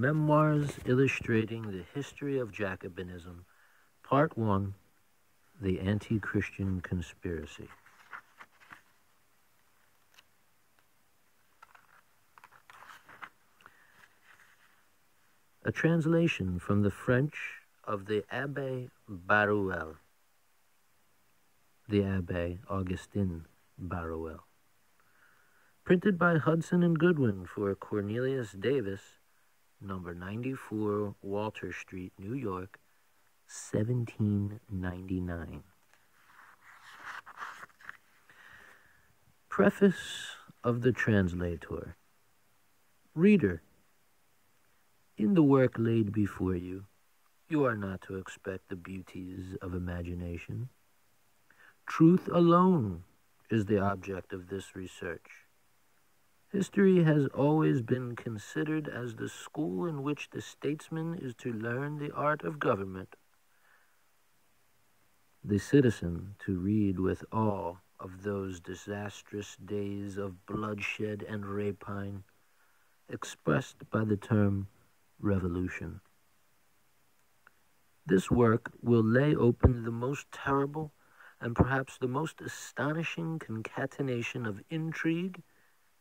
Memoirs Illustrating the History of Jacobinism, Part 1, The Antichristian Conspiracy. A translation from the French of the Abbé Baruel, the Abbé Augustin Baruel. Printed by Hudson and Goodwin for Cornelius Davis, number 94 Walter Street, New York, 1799. Preface of the Translator. Reader, in the work laid before you, you are not to expect the beauties of imagination. Truth alone is the object of this research. History has always been considered as the school in which the statesman is to learn the art of government, the citizen to read with awe of those disastrous days of bloodshed and rapine, expressed by the term revolution. This work will lay open the most terrible and perhaps the most astonishing concatenation of intrigue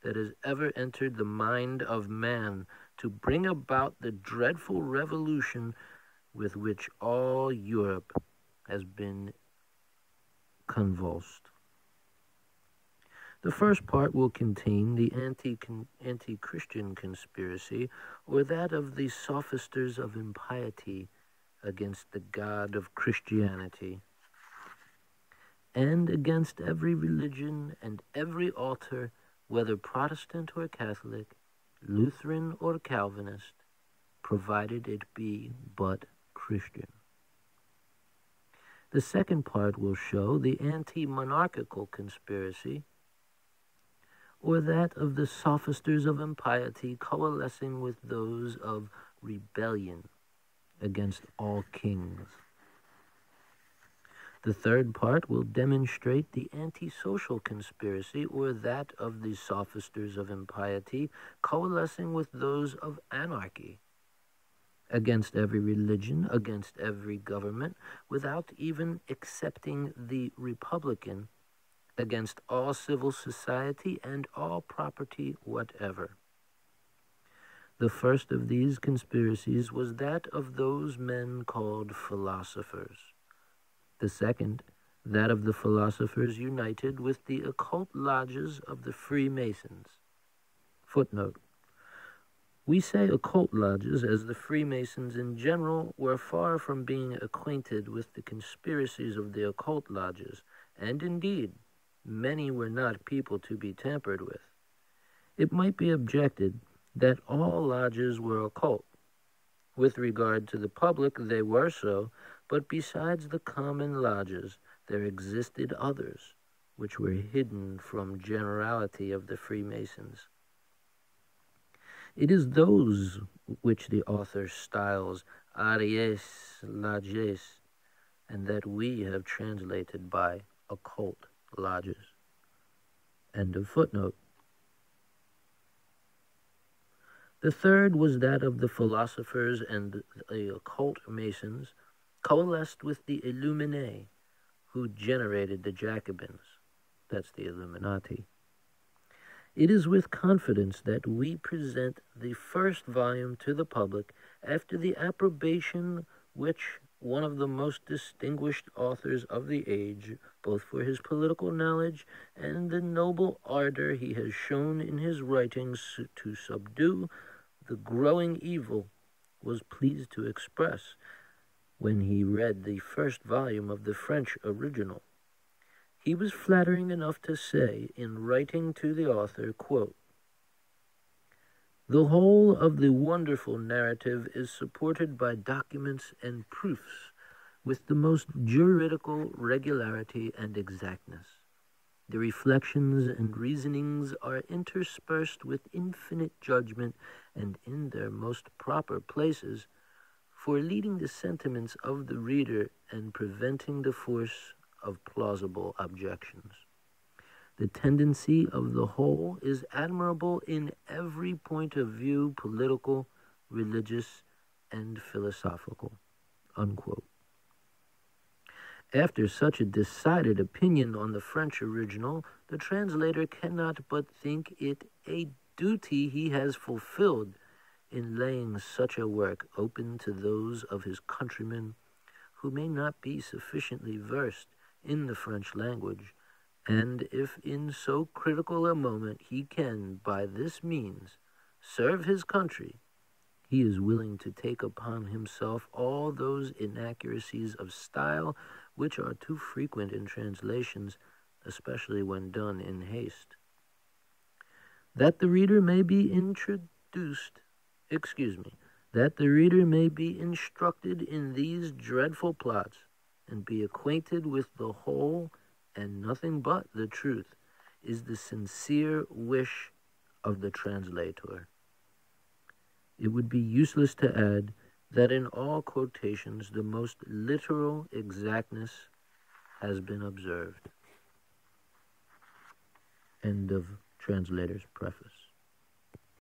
that has ever entered the mind of man to bring about the dreadful revolution with which all Europe has been convulsed. The first part will contain the anti-Christian conspiracy, or that of the sophisters of impiety against the God of Christianity, and against every religion and every altar, whether Protestant or Catholic, Lutheran or Calvinist, provided it be but Christian. The second part will show the anti-monarchical conspiracy, or that of the sophisters of impiety coalescing with those of rebellion against all kings. The third part will demonstrate the antisocial conspiracy, or that of the sophisters of impiety coalescing with those of anarchy, against every religion, against every government, without even excepting the republican, against all civil society and all property whatever. The first of these conspiracies was that of those men called philosophers. The second, that of the philosophers united with the occult lodges of the Freemasons. Footnote: we say occult lodges as the Freemasons in general were far from being acquainted with the conspiracies of the occult lodges, and indeed, many were not people to be tampered with. It might be objected that all lodges were occult. With regard to the public, they were so, but besides the common lodges, there existed others, which were hidden from generality of the Freemasons. It is those which the author styles Aries Lodges, and that we have translated by occult lodges. End of footnote. The third was that of the philosophers and the occult Masons coalesced with the Illuminés, who generated the Jacobins. That's the Illuminati. It is with confidence that we present the first volume to the public after the approbation which one of the most distinguished authors of the age, both for his political knowledge and the noble ardor he has shown in his writings to subdue the growing evil, was pleased to express when he read the first volume of the French original. He was flattering enough to say, in writing to the author, quote, "The whole of the wonderful narrative is supported by documents and proofs with the most juridical regularity and exactness. The reflections and reasonings are interspersed with infinite judgment and in their most proper places, for leading the sentiments of the reader and preventing the force of plausible objections. The tendency of the whole is admirable in every point of view, political, religious, and philosophical," unquote. After such a decided opinion on the French original, the translator cannot but think it a duty he has fulfilled in laying such a work open to those of his countrymen who may not be sufficiently versed in the French language, and if in so critical a moment he can, by this means, serve his country, he is willing to take upon himself all those inaccuracies of style which are too frequent in translations, especially when done in haste. That the reader may be instructed in these dreadful plots, and be acquainted with the whole and nothing but the truth, is the sincere wish of the translator. It would be useless to add that in all quotations the most literal exactness has been observed. End of Translator's Preface.